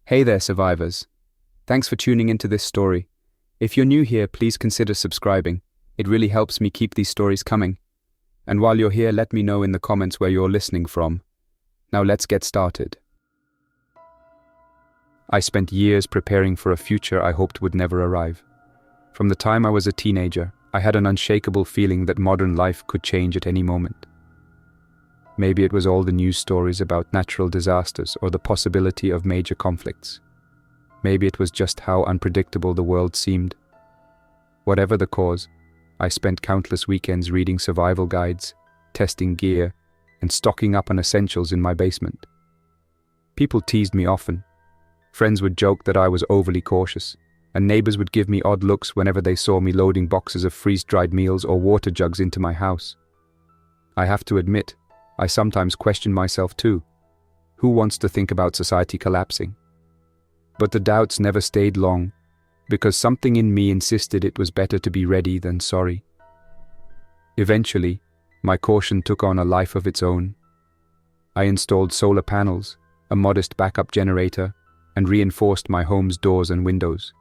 Hey there, survivors. Thanks for tuning into this story. If you're new here, please consider subscribing. It really helps me keep these stories coming. And while you're here, let me know in the comments where you're listening from. Now let's get started. I spent years preparing for a future I hoped would never arrive. From the time I was a teenager, I had an unshakable feeling that modern life could change at any moment. Maybe it was all the news stories about natural disasters or the possibility of major conflicts. Maybe it was just how unpredictable the world seemed. Whatever the cause, I spent countless weekends reading survival guides, testing gear, and stocking up on essentials in my basement. People teased me often. Friends would joke that I was overly cautious, and neighbors would give me odd looks whenever they saw me loading boxes of freeze-dried meals or water jugs into my house. I have to admit, I sometimes question myself too. Who wants to think about society collapsing? But the doubts never stayed long, because something in me insisted it was better to be ready than sorry. Eventually, my caution took on a life of its own. I installed solar panels, a modest backup generator, and reinforced my home's doors and windows.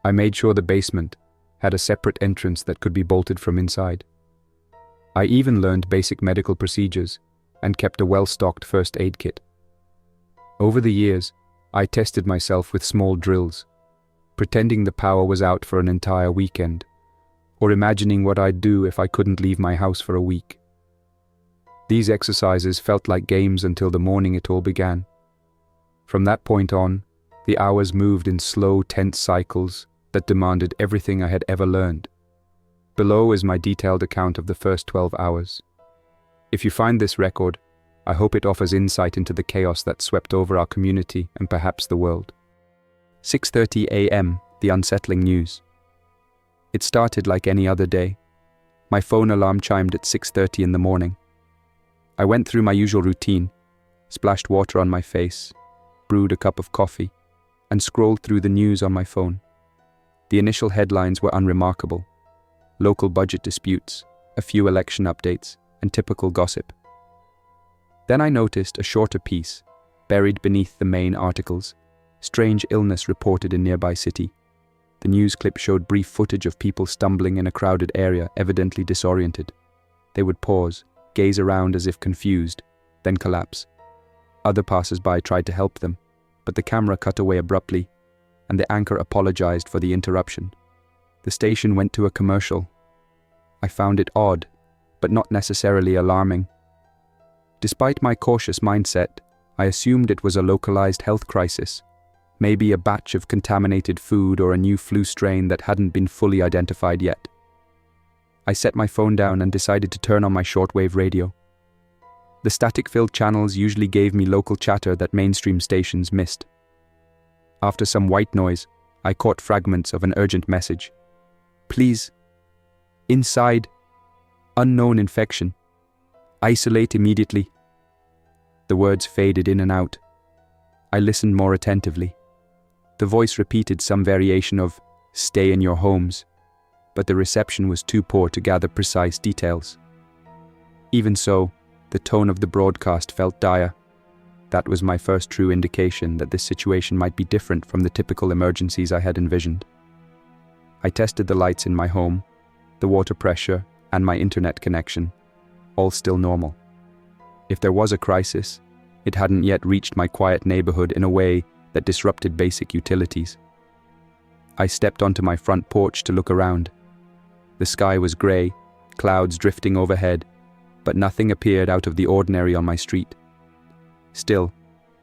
I made sure the basement had a separate entrance that could be bolted from inside. I even learned basic medical procedures and kept a well-stocked first aid kit. Over the years, I tested myself with small drills, pretending the power was out for an entire weekend, or imagining what I'd do if I couldn't leave my house for a week. These exercises felt like games until the morning it all began. From that point on, the hours moved in slow, tense cycles that demanded everything I had ever learned. Below is my detailed account of the first 12 hours. If you find this record, I hope it offers insight into the chaos that swept over our community and perhaps the world. 6:30 a.m., the unsettling news. It started like any other day. My phone alarm chimed at 6:30 in the morning. I went through my usual routine, splashed water on my face, brewed a cup of coffee, and scrolled through the news on my phone. The initial headlines were unremarkable. Local budget disputes, a few election updates, and typical gossip. Then I noticed a shorter piece, buried beneath the main articles. Strange illness reported in nearby city. The news clip showed brief footage of people stumbling in a crowded area, evidently disoriented. They would pause, gaze around as if confused, then collapse. Other passers-by tried to help them, but the camera cut away abruptly, and the anchor apologized for the interruption. The station went to a commercial. I found it odd, but not necessarily alarming. Despite my cautious mindset, I assumed it was a localized health crisis, maybe a batch of contaminated food or a new flu strain that hadn't been fully identified yet. I set my phone down and decided to turn on my shortwave radio. The static-filled channels usually gave me local chatter that mainstream stations missed. After some white noise, I caught fragments of an urgent message. Please. Inside. Unknown infection. Isolate immediately. The words faded in and out. I listened more attentively. The voice repeated some variation of, "Stay in your homes," but the reception was too poor to gather precise details. Even so, the tone of the broadcast felt dire. That was my first true indication that this situation might be different from the typical emergencies I had envisioned. I tested the lights in my home, the water pressure, and my internet connection, all still normal. If there was a crisis, it hadn't yet reached my quiet neighborhood in a way that disrupted basic utilities. I stepped onto my front porch to look around. The sky was gray, clouds drifting overhead, but nothing appeared out of the ordinary on my street. Still,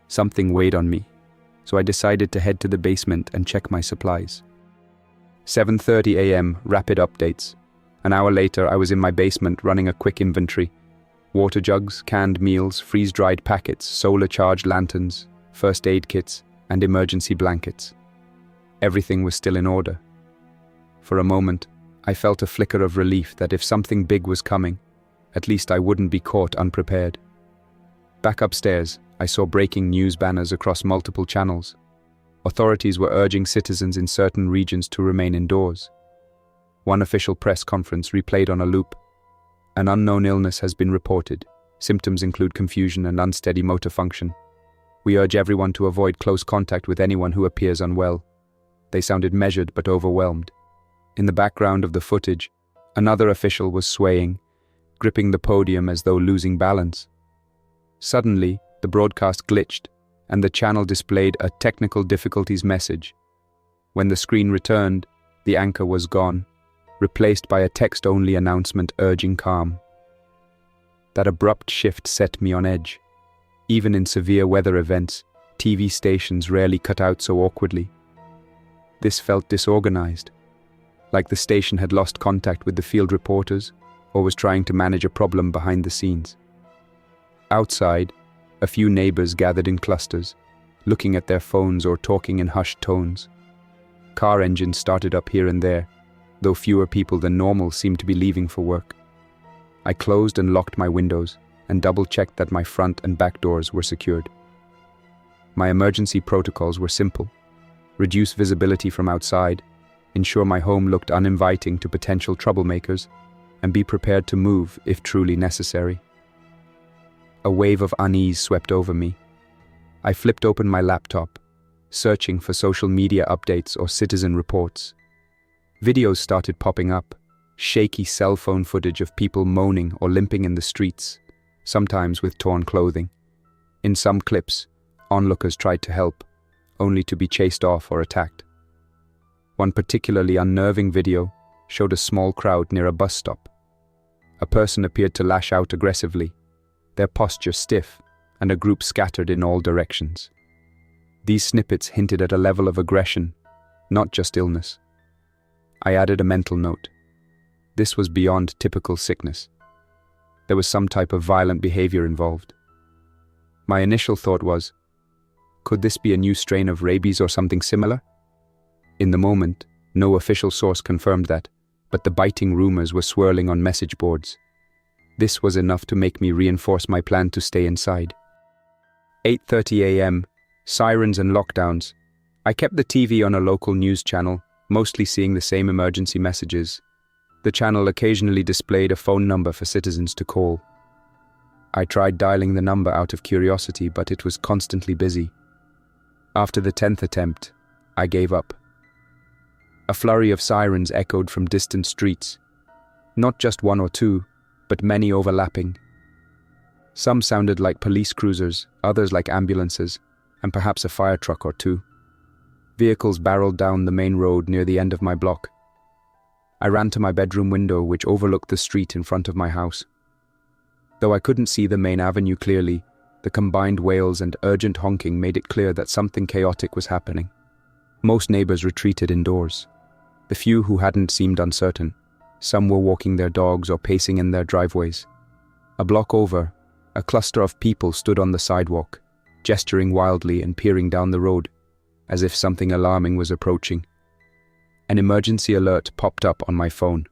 something weighed on me, so I decided to head to the basement and check my supplies. 7:30 a.m., rapid updates. An hour later, I was in my basement running a quick inventory. Water jugs, canned meals, freeze-dried packets, solar-charged lanterns, first aid kits, and emergency blankets. Everything was still in order. For a moment, I felt a flicker of relief that if something big was coming, at least I wouldn't be caught unprepared. Back upstairs, I saw breaking news banners across multiple channels. Authorities were urging citizens in certain regions to remain indoors. One official press conference replayed on a loop. An unknown illness has been reported. Symptoms include confusion and unsteady motor function. We urge everyone to avoid close contact with anyone who appears unwell. They sounded measured but overwhelmed. In the background of the footage, another official was swaying, gripping the podium as though losing balance. Suddenly, the broadcast glitched, and the channel displayed a technical difficulties message. When the screen returned, the anchor was gone, replaced by a text-only announcement urging calm. That abrupt shift set me on edge. Even in severe weather events, TV stations rarely cut out so awkwardly. This felt disorganized, like the station had lost contact with the field reporters or was trying to manage a problem behind the scenes. Outside, a few neighbors gathered in clusters, looking at their phones or talking in hushed tones. Car engines started up here and there, though fewer people than normal seemed to be leaving for work. I closed and locked my windows and double-checked that my front and back doors were secured. My emergency protocols were simple: reduce visibility from outside, ensure my home looked uninviting to potential troublemakers, and be prepared to move if truly necessary. A wave of unease swept over me. I flipped open my laptop, searching for social media updates or citizen reports. Videos started popping up, shaky cell phone footage of people moaning or limping in the streets, sometimes with torn clothing. In some clips, onlookers tried to help, only to be chased off or attacked. One particularly unnerving video showed a small crowd near a bus stop. A person appeared to lash out aggressively, their posture stiff, and a group scattered in all directions. These snippets hinted at a level of aggression, not just illness. I added a mental note. This was beyond typical sickness. There was some type of violent behavior involved. My initial thought was, could this be a new strain of rabies or something similar? In the moment, no official source confirmed that, but the biting rumors were swirling on message boards. This was enough to make me reinforce my plan to stay inside. 8:30 a.m., sirens and lockdowns. I kept the TV on a local news channel, mostly seeing the same emergency messages. The channel occasionally displayed a phone number for citizens to call. I tried dialing the number out of curiosity, but it was constantly busy. After the 10th attempt, I gave up. A flurry of sirens echoed from distant streets. Not just one or two, but many overlapping. Some sounded like police cruisers, others like ambulances, and perhaps a fire truck or two. Vehicles barreled down the main road near the end of my block. I ran to my bedroom window, which overlooked the street in front of my house. Though I couldn't see the main avenue clearly, the combined wails and urgent honking made it clear that something chaotic was happening. Most neighbors retreated indoors. The few who hadn't seemed uncertain. Some were walking their dogs or pacing in their driveways. A block over, a cluster of people stood on the sidewalk, gesturing wildly and peering down the road, as if something alarming was approaching. An emergency alert popped up on my phone.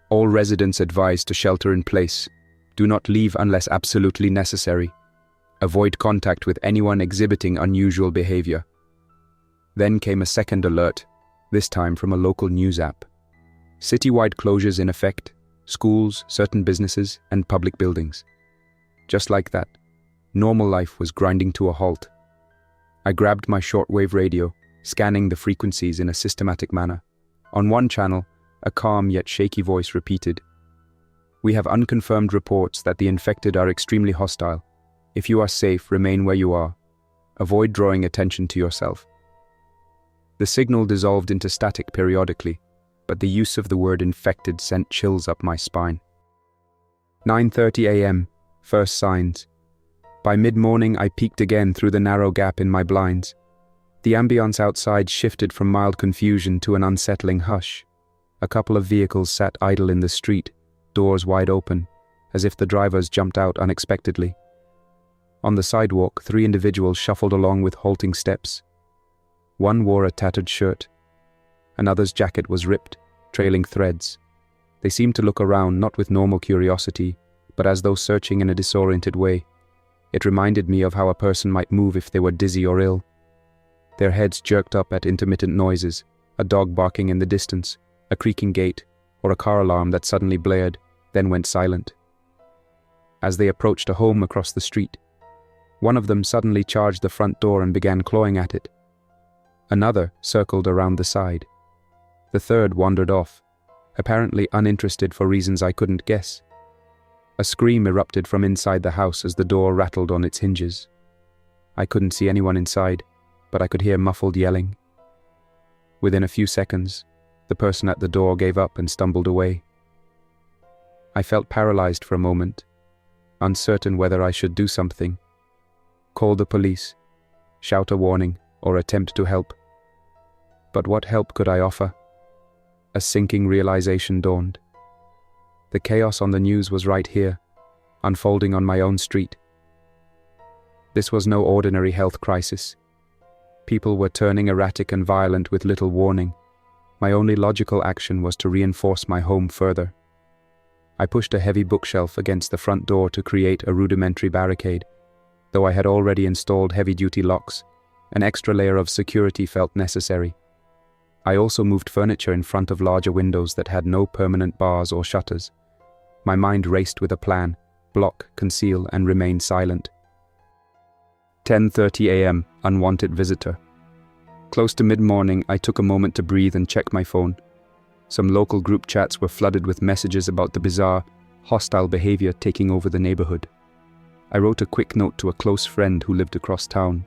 All residents advised to shelter in place. Do not leave unless absolutely necessary. Avoid contact with anyone exhibiting unusual behavior. Then came a second alert, this time from a local news app. Citywide closures in effect, schools, certain businesses, and public buildings. Just like that, normal life was grinding to a halt. I grabbed my shortwave radio, scanning the frequencies in a systematic manner. On one channel, a calm yet shaky voice repeated, "We have unconfirmed reports that the infected are extremely hostile. If you are safe, remain where you are. Avoid drawing attention to yourself." The signal dissolved into static periodically, but the use of the word infected sent chills up my spine. 9:30 a.m., first signs. By mid-morning, I peeked again through the narrow gap in my blinds. The ambience outside shifted from mild confusion to an unsettling hush. A couple of vehicles sat idle in the street, doors wide open, as if the drivers jumped out unexpectedly. On the sidewalk, 3 individuals shuffled along with halting steps. One wore a tattered shirt. Another's jacket was ripped, trailing threads. They seemed to look around not with normal curiosity, but as though searching in a disoriented way. It reminded me of how a person might move if they were dizzy or ill. Their heads jerked up at intermittent noises, a dog barking in the distance, a creaking gate, or a car alarm that suddenly blared, then went silent. As they approached a home across the street, One of them suddenly charged the front door and began clawing at it. Another circled around the side. The third wandered off, apparently uninterested for reasons I couldn't guess. A scream erupted from inside the house as the door rattled on its hinges. I couldn't see anyone inside, but I could hear muffled yelling. Within a few seconds, the person at the door gave up and stumbled away. I felt paralyzed for a moment, uncertain whether I should do something. Call the police, shout a warning, or attempt to help. But what help could I offer? A sinking realization dawned. The chaos on the news was right here, unfolding on my own street. This was no ordinary health crisis. People were turning erratic and violent with little warning. My only logical action was to reinforce my home further. I pushed a heavy bookshelf against the front door to create a rudimentary barricade. Though I had already installed heavy-duty locks, an extra layer of security felt necessary. I also moved furniture in front of larger windows that had no permanent bars or shutters. My mind raced with a plan: block, conceal, and remain silent. 10:30 a.m. Unwanted visitor. Close to mid-morning, I took a moment to breathe and check my phone. Some local group chats were flooded with messages about the bizarre, hostile behavior taking over the neighborhood. I wrote a quick note to a close friend who lived across town.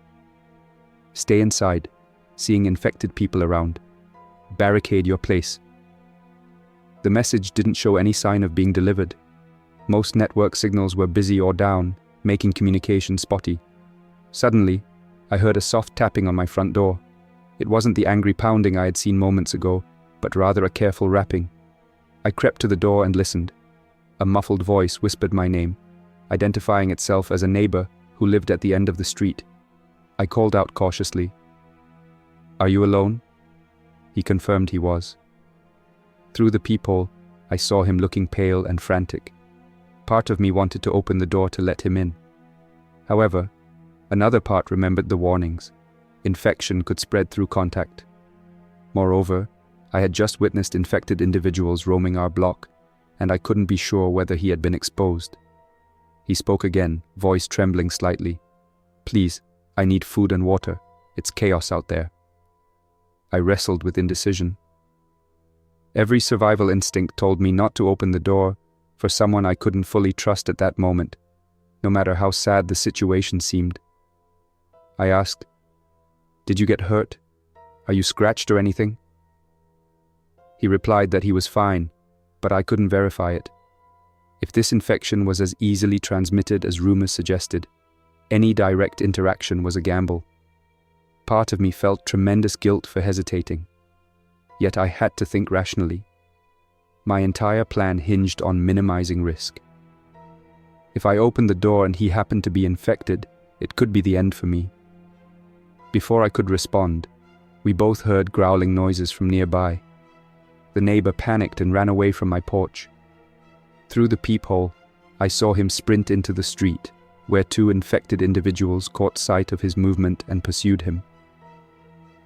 Stay inside, seeing infected people around. Barricade your place. The message didn't show any sign of being delivered. Most network signals were busy or down, making communication spotty. Suddenly, I heard a soft tapping on my front door. It wasn't the angry pounding I had seen moments ago, but rather a careful rapping. I crept to the door and listened. A muffled voice whispered my name, identifying itself as a neighbor who lived at the end of the street. I called out cautiously. "Are you alone?" He confirmed he was. Through the peephole, I saw him looking pale and frantic. Part of me wanted to open the door to let him in. However, another part remembered the warnings. Infection could spread through contact. Moreover, I had just witnessed infected individuals roaming our block, and I couldn't be sure whether he had been exposed. He spoke again, voice trembling slightly. "Please, I need food and water. It's chaos out there." I wrestled with indecision. Every survival instinct told me not to open the door for someone I couldn't fully trust at that moment, no matter how sad the situation seemed. I asked, "Did you get hurt? Are you scratched or anything?" He replied that he was fine, but I couldn't verify it. If this infection was as easily transmitted as rumors suggested, any direct interaction was a gamble. Part of me felt tremendous guilt for hesitating. Yet I had to think rationally. My entire plan hinged on minimizing risk. If I opened the door and he happened to be infected, it could be the end for me. Before I could respond, we both heard growling noises from nearby. The neighbor panicked and ran away from my porch. Through the peephole, I saw him sprint into the street, where two infected individuals caught sight of his movement and pursued him.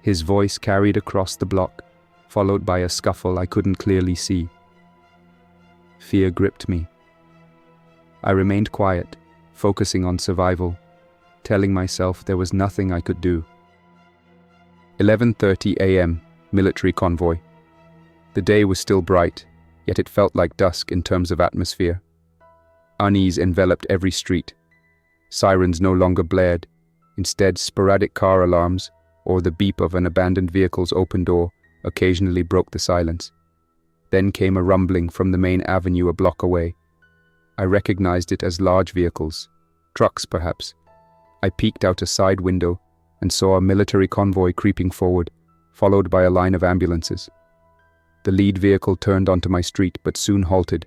His voice carried across the block, followed by a scuffle I couldn't clearly see. Fear gripped me. I remained quiet, focusing on survival, telling myself there was nothing I could do. 11:30 a.m. Military convoy. The day was still bright, yet it felt like dusk in terms of atmosphere. Unease enveloped every street. Sirens no longer blared. Instead, sporadic car alarms, or the beep of an abandoned vehicle's open door, occasionally broke the silence. Then came a rumbling from the main avenue a block away. I recognized it as large vehicles, trucks perhaps. I peeked out a side window and saw a military convoy creeping forward, followed by a line of ambulances. The lead vehicle turned onto my street but soon halted.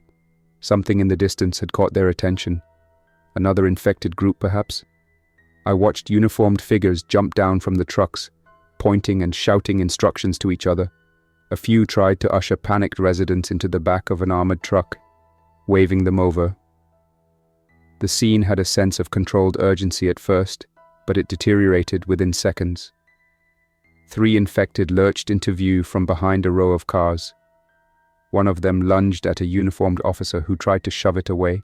Something in the distance had caught their attention. Another infected group perhaps? I watched uniformed figures jump down from the trucks, pointing and shouting instructions to each other. A few tried to usher panicked residents into the back of an armored truck, waving them over. The scene had a sense of controlled urgency at first, but it deteriorated within seconds. 3 infected lurched into view from behind a row of cars. One of them lunged at a uniformed officer who tried to shove it away,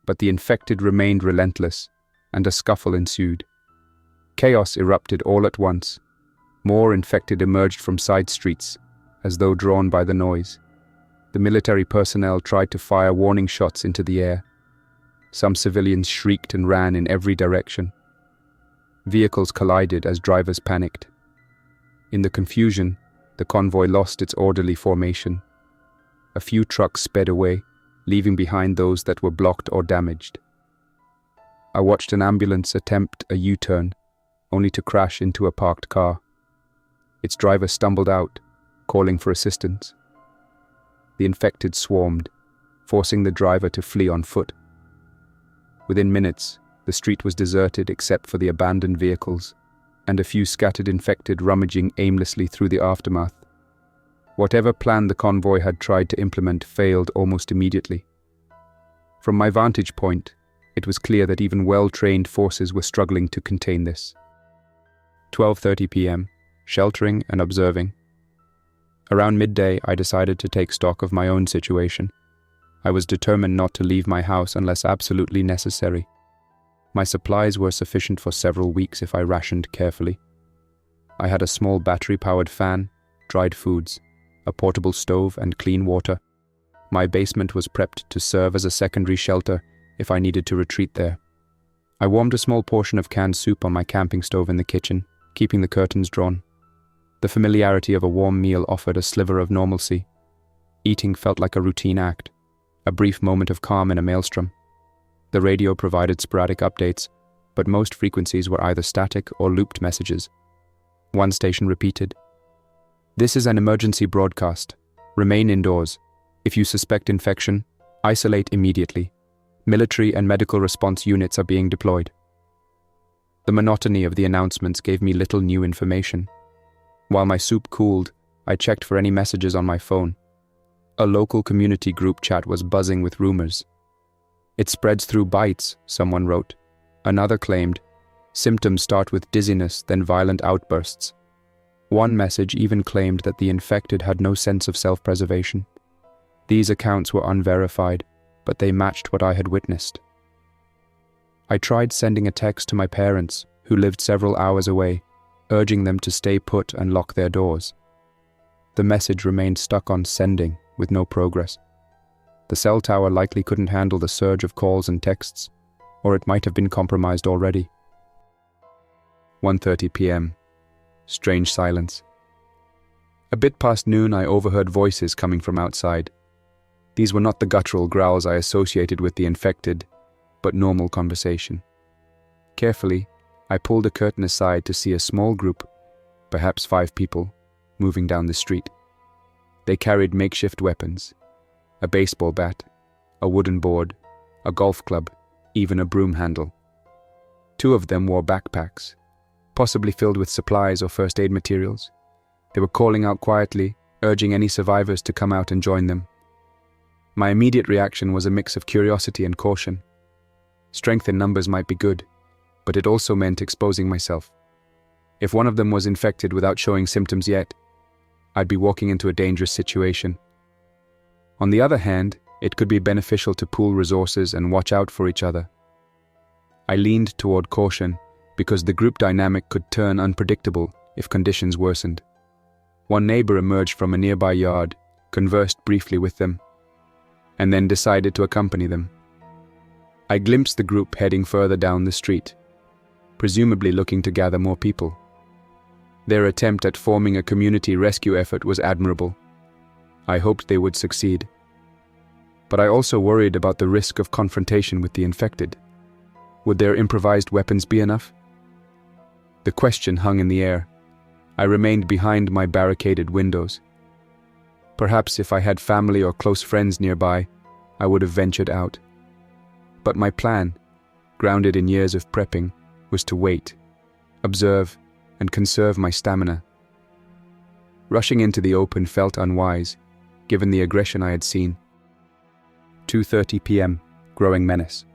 but the infected remained relentless, and a scuffle ensued. Chaos erupted all at once. More infected emerged from side streets, as though drawn by the noise. The military personnel tried to fire warning shots into the air. Some civilians shrieked and ran in every direction. Vehicles collided as drivers panicked. In the confusion, the convoy lost its orderly formation. A few trucks sped away, leaving behind those that were blocked or damaged. I watched an ambulance attempt a U-turn, only to crash into a parked car. Its driver stumbled out, calling for assistance. The infected swarmed, forcing the driver to flee on foot. Within minutes, the street was deserted except for the abandoned vehicles, and a few scattered infected rummaging aimlessly through the aftermath. Whatever plan the convoy had tried to implement failed almost immediately. From my vantage point, it was clear that even well-trained forces were struggling to contain this. 12:30 p.m., sheltering and observing. Around midday, I decided to take stock of my own situation. I was determined not to leave my house unless absolutely necessary. My supplies were sufficient for several weeks if I rationed carefully. I had a small battery-powered fan, dried foods, a portable stove, and clean water. My basement was prepped to serve as a secondary shelter if I needed to retreat there. I warmed a small portion of canned soup on my camping stove in the kitchen, keeping the curtains drawn. The familiarity of a warm meal offered a sliver of normalcy. Eating felt like a routine act, a brief moment of calm in a maelstrom. The radio provided sporadic updates, but most frequencies were either static or looped messages. One station repeated, "This is an emergency broadcast. Remain indoors. If you suspect infection, isolate immediately. Military and medical response units are being deployed." The monotony of the announcements gave me little new information. While my soup cooled, I checked for any messages on my phone. A local community group chat was buzzing with rumors. "It spreads through bites," someone wrote. Another claimed, "Symptoms start with dizziness, then violent outbursts." One message even claimed that the infected had no sense of self-preservation. These accounts were unverified, but they matched what I had witnessed. I tried sending a text to my parents, who lived several hours away, urging them to stay put and lock their doors. The message remained stuck on sending, with no progress. The cell tower likely couldn't handle the surge of calls and texts, or it might have been compromised already. 1:30 p.m. Strange silence. A bit past noon, I overheard voices coming from outside. These were not the guttural growls I associated with the infected, but normal conversation. Carefully, I pulled a curtain aside to see a small group, perhaps 5 people, moving down the street. They carried makeshift weapons, a baseball bat, a wooden board, a golf club, even a broom handle. 2 of them wore backpacks, possibly filled with supplies or first aid materials. They were calling out quietly, urging any survivors to come out and join them. My immediate reaction was a mix of curiosity and caution. Strength in numbers might be good, but it also meant exposing myself. If one of them was infected without showing symptoms yet, I'd be walking into a dangerous situation. On the other hand, it could be beneficial to pool resources and watch out for each other. I leaned toward caution because the group dynamic could turn unpredictable if conditions worsened. One neighbor emerged from a nearby yard, conversed briefly with them, and then decided to accompany them. I glimpsed the group heading further down the street, presumably looking to gather more people. Their attempt at forming a community rescue effort was admirable. I hoped they would succeed. But I also worried about the risk of confrontation with the infected. Would their improvised weapons be enough? The question hung in the air. I remained behind my barricaded windows. Perhaps if I had family or close friends nearby, I would have ventured out. But my plan, grounded in years of prepping, was to wait, observe, and conserve my stamina. Rushing into the open felt unwise, given the aggression I had seen. 2:30 p.m., growing menace.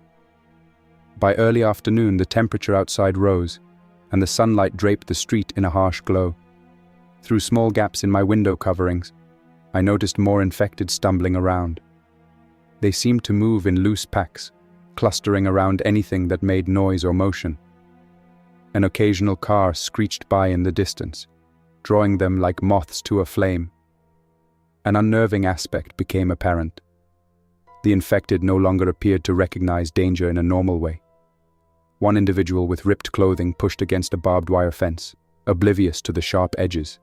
By early afternoon, the temperature outside rose, and the sunlight draped the street in a harsh glow. Through small gaps in my window coverings, I noticed more infected stumbling around. They seemed to move in loose packs, clustering around anything that made noise or motion. An occasional car screeched by in the distance, drawing them like moths to a flame. An unnerving aspect became apparent. The infected no longer appeared to recognize danger in a normal way. One individual with ripped clothing pushed against a barbed wire fence, oblivious to the sharp edges.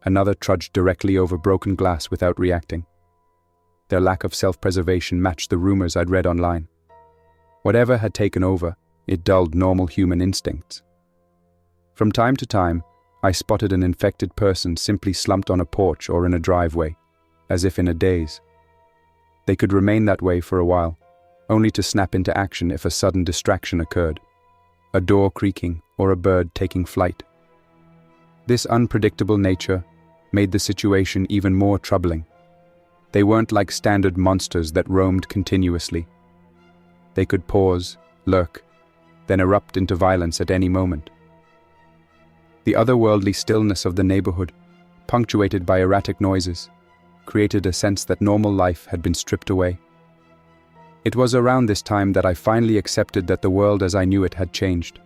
Another trudged directly over broken glass without reacting. Their lack of self-preservation matched the rumors I'd read online. Whatever had taken over, it dulled normal human instincts. From time to time, I spotted an infected person simply slumped on a porch or in a driveway, as if in a daze. They could remain that way for a while, only to snap into action if a sudden distraction occurred, a door creaking or a bird taking flight. This unpredictable nature made the situation even more troubling. They weren't like standard monsters that roamed continuously. They could pause, lurk, then erupt into violence at any moment. The otherworldly stillness of the neighborhood, punctuated by erratic noises, created a sense that normal life had been stripped away. It was around this time that I finally accepted that the world as I knew it had changed.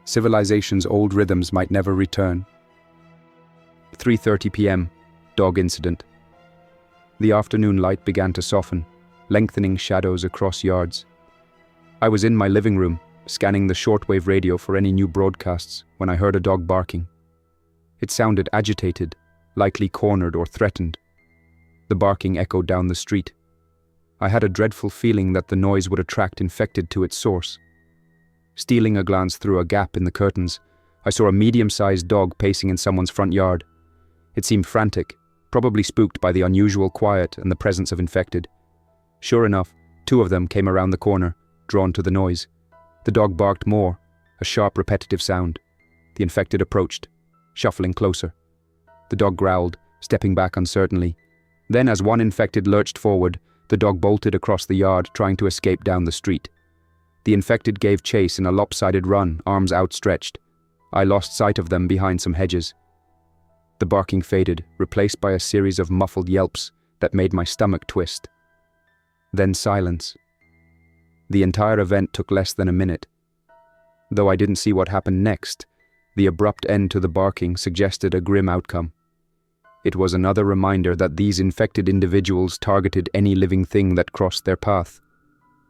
Civilization's old rhythms might never return. 3:30 p.m. Dog incident. The afternoon light began to soften, lengthening shadows across yards. I was in my living room, scanning the shortwave radio for any new broadcasts, when I heard a dog barking. It sounded agitated, likely cornered or threatened. The barking echoed down the street. I had a dreadful feeling that the noise would attract infected to its source. Stealing a glance through a gap in the curtains, I saw a medium-sized dog pacing in someone's front yard. It seemed frantic, probably spooked by the unusual quiet and the presence of infected. Sure enough, 2 of them came around the corner, drawn to the noise. The dog barked more, a sharp, repetitive sound. The infected approached, shuffling closer. The dog growled, stepping back uncertainly. Then, as one infected lurched forward, the dog bolted across the yard, trying to escape down the street. The infected gave chase in a lopsided run, arms outstretched. I lost sight of them behind some hedges. The barking faded, replaced by a series of muffled yelps that made my stomach twist. Then silence. The entire event took less than a minute. Though I didn't see what happened next, the abrupt end to the barking suggested a grim outcome. It was another reminder that these infected individuals targeted any living thing that crossed their path.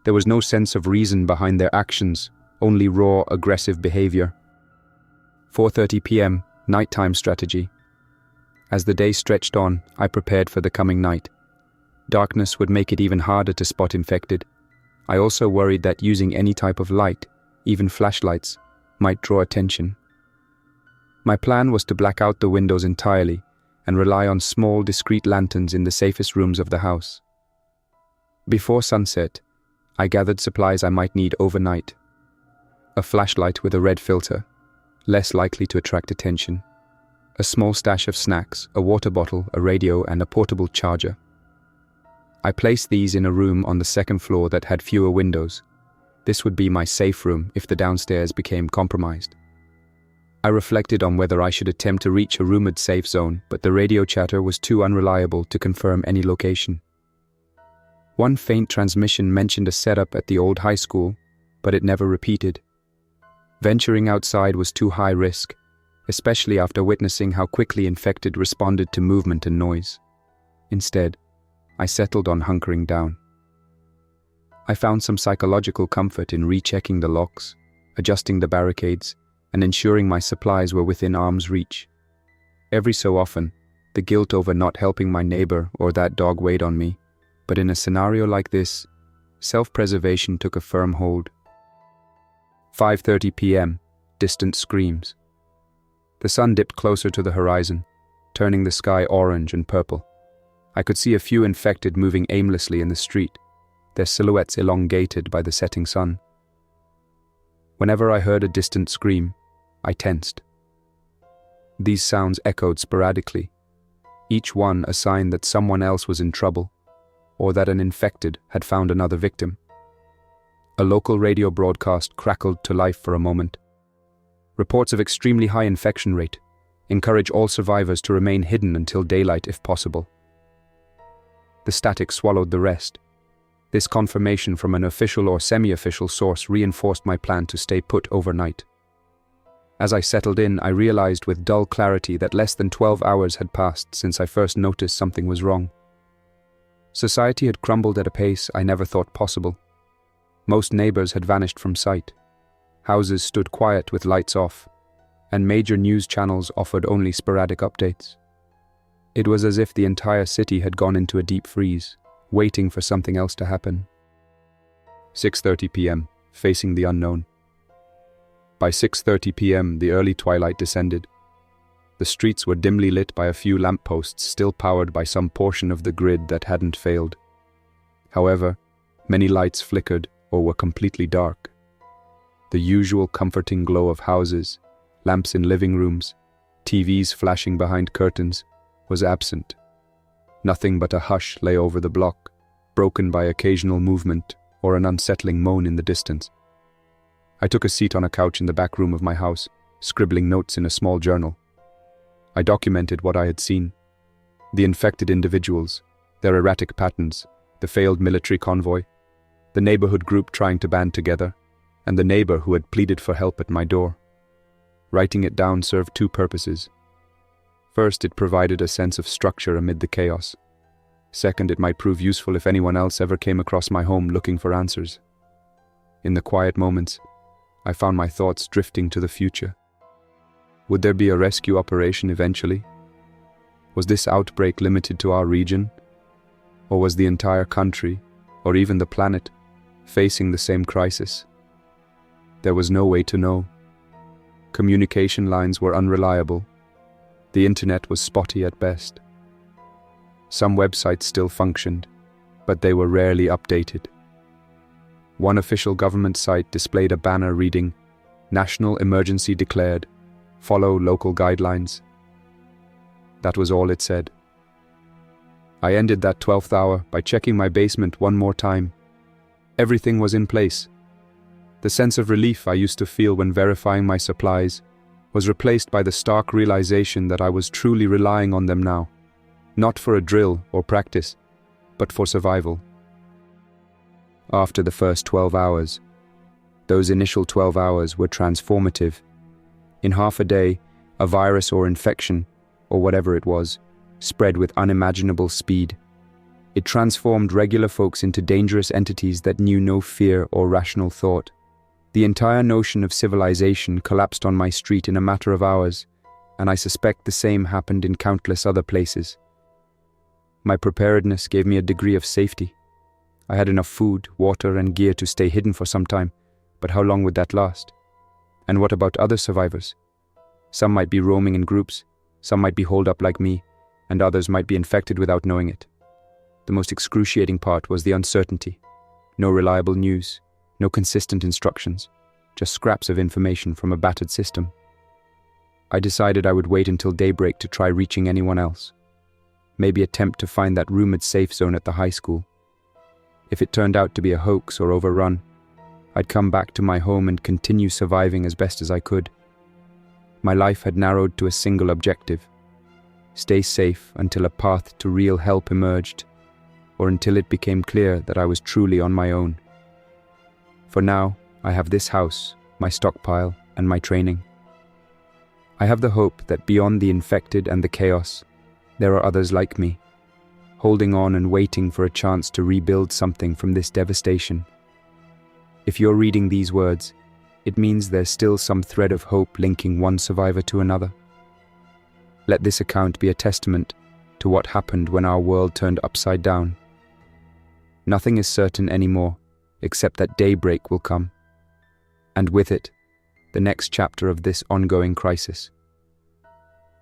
There was no sense of reason behind their actions, only raw, aggressive behavior. 4:30 p.m. Nighttime strategy. As the day stretched on, I prepared for the coming night. Darkness would make it even harder to spot infected. I also worried that using any type of light, even flashlights, might draw attention. My plan was to black out the windows entirely and rely on small, discreet lanterns in the safest rooms of the house. Before sunset, I gathered supplies I might need overnight. A flashlight with a red filter, less likely to attract attention. A small stash of snacks, a water bottle, a radio, and a portable charger. I placed these in a room on the second floor that had fewer windows. This would be my safe room if the downstairs became compromised. I reflected on whether I should attempt to reach a rumored safe zone, but the radio chatter was too unreliable to confirm any location. One faint transmission mentioned a setup at the old high school, but it never repeated. Venturing outside was too high risk, especially after witnessing how quickly infected responded to movement and noise. Instead, I settled on hunkering down. I found some psychological comfort in rechecking the locks, adjusting the barricades, and ensuring my supplies were within arm's reach. Every so often, the guilt over not helping my neighbor or that dog weighed on me, but in a scenario like this, self-preservation took a firm hold. 5:30 p.m. Distant screams. The sun dipped closer to the horizon, turning the sky orange and purple. I could see a few infected moving aimlessly in the street, their silhouettes elongated by the setting sun. Whenever I heard a distant scream, I tensed. These sounds echoed sporadically, each one a sign that someone else was in trouble, or that an infected had found another victim. A local radio broadcast crackled to life for a moment. Reports of extremely high infection rate. Encourage all survivors to remain hidden until daylight if possible. The static swallowed the rest. This confirmation from an official or semi-official source reinforced my plan to stay put overnight. As I settled in, I realized with dull clarity that less than 12 hours had passed since I first noticed something was wrong. Society had crumbled at a pace I never thought possible. Most neighbors had vanished from sight. Houses stood quiet with lights off, and major news channels offered only sporadic updates. It was as if the entire city had gone into a deep freeze, waiting for something else to happen. 6:30 p.m., facing the unknown. By 6:30 p.m., the early twilight descended. The streets were dimly lit by a few lampposts still powered by some portion of the grid that hadn't failed. However, many lights flickered or were completely dark. The usual comforting glow of houses, lamps in living rooms, TVs flashing behind curtains, was absent. Nothing but a hush lay over the block, broken by occasional movement or an unsettling moan in the distance. I took a seat on a couch in the back room of my house, scribbling notes in a small journal. I documented what I had seen: the infected individuals, their erratic patterns, the failed military convoy, the neighborhood group trying to band together, and the neighbor who had pleaded for help at my door. Writing it down served two purposes. First, it provided a sense of structure amid the chaos. Second, it might prove useful if anyone else ever came across my home looking for answers. In the quiet moments, I found my thoughts drifting to the future. Would there be a rescue operation eventually? Was this outbreak limited to our region? Or was the entire country, or even the planet, facing the same crisis? There was no way to know. Communication lines were unreliable. The internet was spotty at best. Some websites still functioned, but they were rarely updated. One official government site displayed a banner reading, "National emergency declared. Follow local guidelines." That was all it said. I ended that 12th hour by checking my basement one more time. Everything was in place. The sense of relief I used to feel when verifying my supplies was replaced by the stark realization that I was truly relying on them now, not for a drill or practice, but for survival. After the first 12 hours, those initial 12 hours were transformative. In half a day, a virus or infection, or whatever it was, spread with unimaginable speed. It transformed regular folks into dangerous entities that knew no fear or rational thought. The entire notion of civilization collapsed on my street in a matter of hours, and I suspect the same happened in countless other places. My preparedness gave me a degree of safety. I had enough food, water, and gear to stay hidden for some time, but how long would that last? And what about other survivors? Some might be roaming in groups, some might be holed up like me, and others might be infected without knowing it. The most excruciating part was the uncertainty. No reliable news, no consistent instructions, just scraps of information from a battered system. I decided I would wait until daybreak to try reaching anyone else. Maybe attempt to find that rumored safe zone at the high school. If it turned out to be a hoax or overrun, I'd come back to my home and continue surviving as best as I could. My life had narrowed to a single objective: stay safe until a path to real help emerged, or until it became clear that I was truly on my own. For now, I have this house, my stockpile, and my training. I have the hope that beyond the infected and the chaos, there are others like me, holding on and waiting for a chance to rebuild something from this devastation. If you're reading these words, it means there's still some thread of hope linking one survivor to another. Let this account be a testament to what happened when our world turned upside down. Nothing is certain anymore, except that daybreak will come, and with it, the next chapter of this ongoing crisis.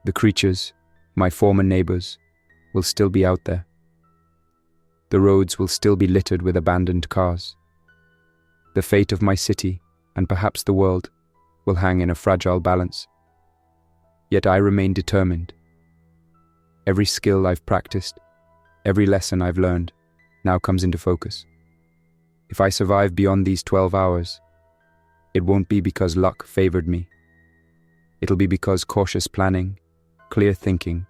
The creatures, my former neighbors, will still be out there. The roads will still be littered with abandoned cars. The fate of my city, and perhaps the world, will hang in a fragile balance. Yet I remain determined. Every skill I've practiced, every lesson I've learned, now comes into focus. If I survive beyond these 12 hours, it won't be because luck favored me. It'll be because cautious planning, clear thinking,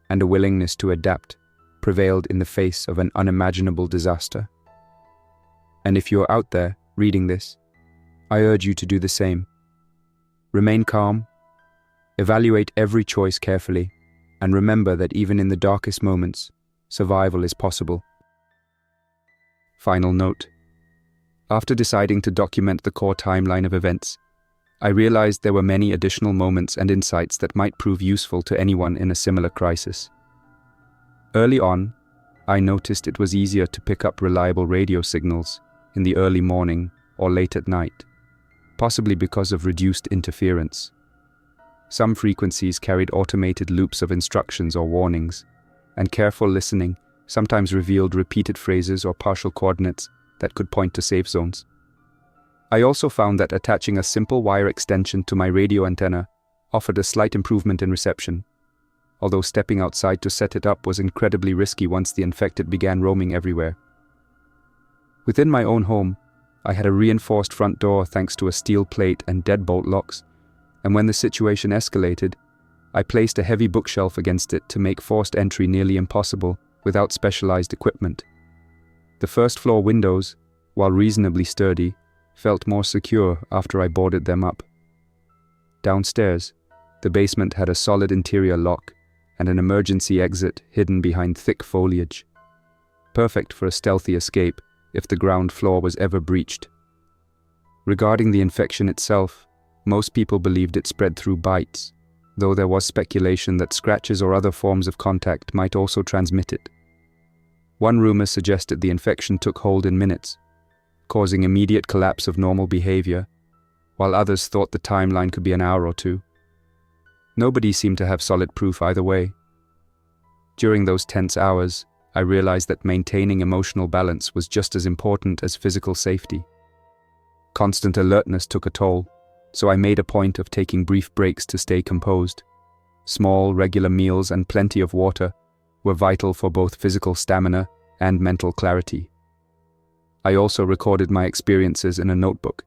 and a willingness to adapt prevailed in the face of an unimaginable disaster. And if you're out there reading this, I urge you to do the same. Remain calm, evaluate every choice carefully, and remember that even in the darkest moments, survival is possible. Final note. After deciding to document the core timeline of events, I realized there were many additional moments and insights that might prove useful to anyone in a similar crisis. Early on, I noticed it was easier to pick up reliable radio signals in the early morning or late at night, possibly because of reduced interference. Some frequencies carried automated loops of instructions or warnings, and careful listening sometimes revealed repeated phrases or partial coordinates that could point to safe zones. I also found that attaching a simple wire extension to my radio antenna offered a slight improvement in reception, although stepping outside to set it up was incredibly risky once the infected began roaming everywhere. Within my own home, I had a reinforced front door thanks to a steel plate and deadbolt locks, and when the situation escalated, I placed a heavy bookshelf against it to make forced entry nearly impossible without specialized equipment. The first-floor windows, while reasonably sturdy, felt more secure after I boarded them up. Downstairs, the basement had a solid interior lock and an emergency exit hidden behind thick foliage, perfect for a stealthy escape if the ground floor was ever breached. Regarding the infection itself, most people believed it spread through bites, though there was speculation that scratches or other forms of contact might also transmit it. One rumor suggested the infection took hold in minutes, causing immediate collapse of normal behavior, while others thought the timeline could be an hour or two. Nobody seemed to have solid proof either way. During those tense hours, I realized that maintaining emotional balance was just as important as physical safety. Constant alertness took a toll, so I made a point of taking brief breaks to stay composed. Small, regular meals and plenty of water were vital for both physical stamina and mental clarity. I also recorded my experiences in a notebook,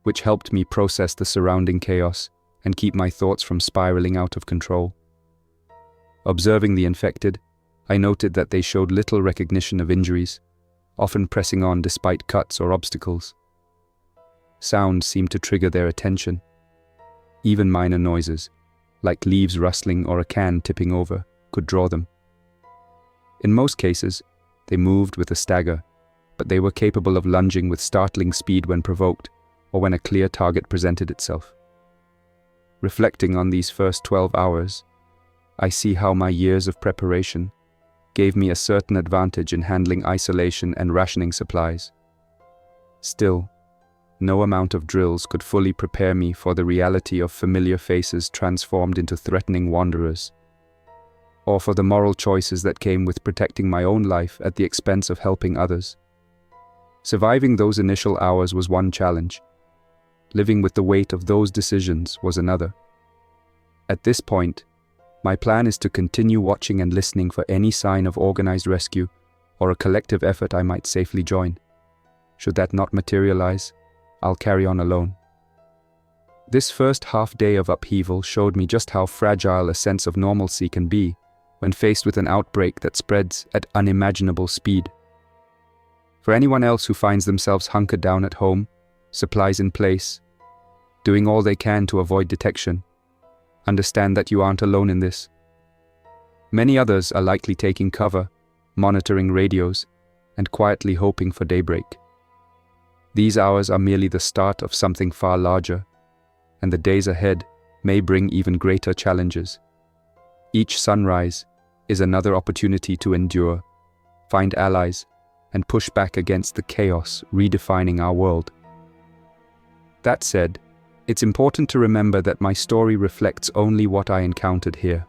which helped me process the surrounding chaos and keep my thoughts from spiraling out of control. Observing the infected, I noted that they showed little recognition of injuries, often pressing on despite cuts or obstacles. Sound seemed to trigger their attention. Even minor noises, like leaves rustling or a can tipping over, could draw them. In most cases, they moved with a stagger, but they were capable of lunging with startling speed when provoked or when a clear target presented itself. Reflecting on these first 12 hours, I see how my years of preparation gave me a certain advantage in handling isolation and rationing supplies. Still, no amount of drills could fully prepare me for the reality of familiar faces transformed into threatening wanderers, or for the moral choices that came with protecting my own life at the expense of helping others. Surviving those initial hours was one challenge. Living with the weight of those decisions was another. At this point, my plan is to continue watching and listening for any sign of organized rescue or a collective effort I might safely join. Should that not materialize, I'll carry on alone. This first half day of upheaval showed me just how fragile a sense of normalcy can be when faced with an outbreak that spreads at unimaginable speed. For anyone else who finds themselves hunkered down at home, supplies in place, doing all they can to avoid detection, understand that you aren't alone in this. Many others are likely taking cover, monitoring radios, and quietly hoping for daybreak. These hours are merely the start of something far larger, and the days ahead may bring even greater challenges. Each sunrise is another opportunity to endure, find allies, and push back against the chaos redefining our world. That said, it's important to remember that my story reflects only what I encountered here.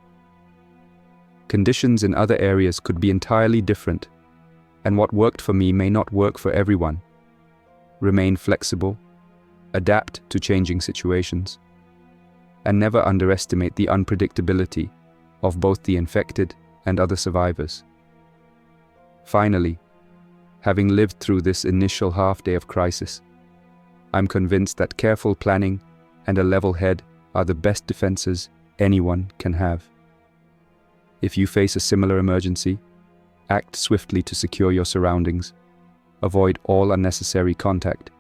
Conditions in other areas could be entirely different, and what worked for me may not work for everyone. Remain flexible, adapt to changing situations, and never underestimate the unpredictability of both the infected and other survivors. Finally, having lived through this initial half-day of crisis, I'm convinced that careful planning and a level head are the best defenses anyone can have. If you face a similar emergency, act swiftly to secure your surroundings, avoid all unnecessary contact,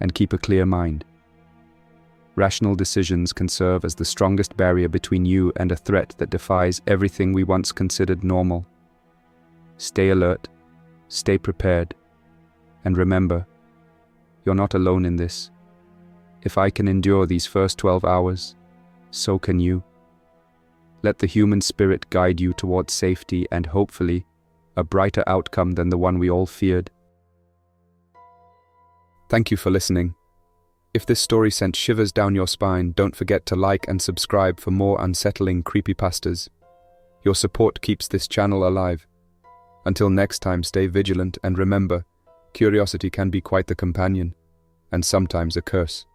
and keep a clear mind. Rational decisions can serve as the strongest barrier between you and a threat that defies everything we once considered normal. Stay alert, stay prepared, and remember, you're not alone in this. If I can endure these first 12 hours, so can you. Let the human spirit guide you towards safety and hopefully a brighter outcome than the one we all feared. Thank you for listening. If this story sent shivers down your spine, don't forget to like and subscribe for more unsettling creepypastas. Your support keeps this channel alive. Until next time, stay vigilant and remember, curiosity can be quite the companion, and sometimes a curse.